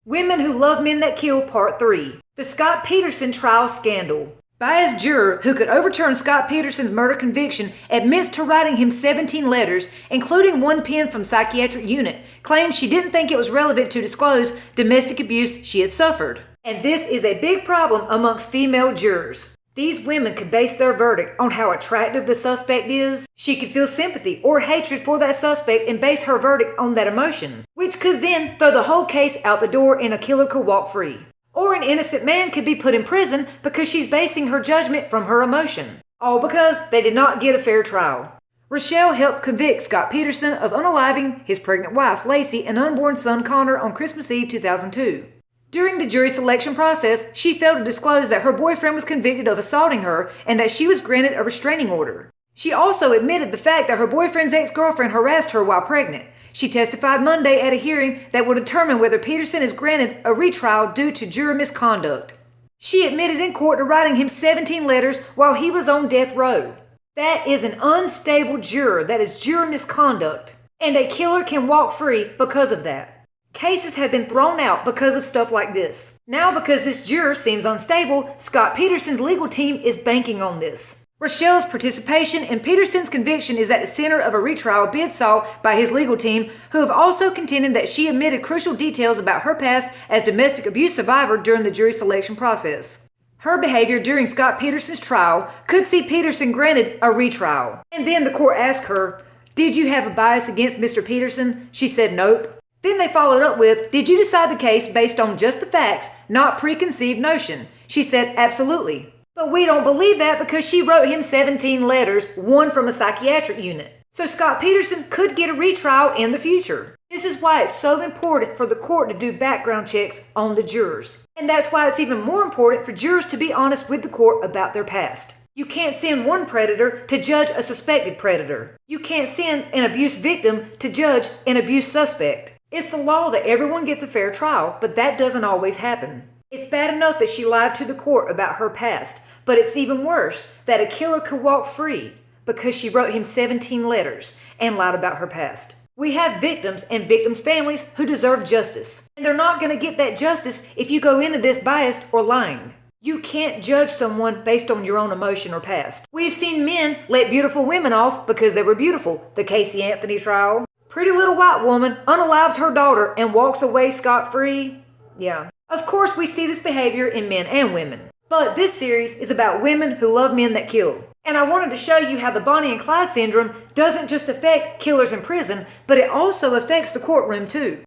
Women Who Love Men That Kill Part 3. The Scott Peterson Trial Scandal. Biased juror who could overturn Scott Peterson's murder conviction admits to writing him 17 letters, including one penned from psychiatric unit, claims she didn't think it was relevant to disclose domestic abuse she had suffered. And this is a big problem amongst female jurors. These women could base their verdict on how attractive the suspect is. She could feel sympathy or hatred for that suspect and base her verdict on that emotion, which could then throw the whole case out the door and a killer could walk free. Or an innocent man could be put in prison because she's basing her judgment from her emotion. All because they did not get a fair trial. Rochelle helped convict Scott Peterson of unaliving his pregnant wife, Lacey, and unborn son, Connor, on Christmas Eve 2002. During the jury selection process, she failed to disclose that her boyfriend was convicted of assaulting her and that she was granted a restraining order. She also admitted the fact that her boyfriend's ex-girlfriend harassed her while pregnant. She testified Monday at a hearing that will determine whether Peterson is granted a retrial due to juror misconduct. She admitted in court to writing him 17 letters while he was on death row. That is an unstable juror. That is juror misconduct. And a killer can walk free because of that. Cases have been thrown out because of stuff like this. Now, because this juror seems unstable, Scott Peterson's legal team is banking on this. Rochelle's participation in Peterson's conviction is at the center of a retrial bid sought by his legal team, who have also contended that she admitted crucial details about her past as domestic abuse survivor during the jury selection process. Her behavior during Scott Peterson's trial could see Peterson granted a retrial. And then the court asked her, "Did you have a bias against Mr. Peterson?" She said nope. Then they followed up with, "Did you decide the case based on just the facts, not preconceived notion?" She said absolutely. "But we don't believe that because she wrote him 17 letters, one from a psychiatric unit." So Scott Peterson could get a retrial in the future. This is why it's so important for the court to do background checks on the jurors. And that's why it's even more important for jurors to be honest with the court about their past. You can't send one predator to judge a suspected predator. You can't send an abuse victim to judge an abuse suspect. It's the law that everyone gets a fair trial, but that doesn't always happen. It's bad enough that she lied to the court about her past, but it's even worse that a killer could walk free because she wrote him 17 letters and lied about her past. We have victims and victims' families who deserve justice, and they're not going to get that justice if you go into this biased or lying. You can't judge someone based on your own emotion or past. We've seen men let beautiful women off because they were beautiful. The Casey Anthony trial. Pretty little white woman unalives her daughter and walks away scot-free. Yeah. Of course, we see this behavior in men and women. But this series is about women who love men that kill. And I wanted to show you how the Bonnie and Clyde syndrome doesn't just affect killers in prison, but it also affects the courtroom too.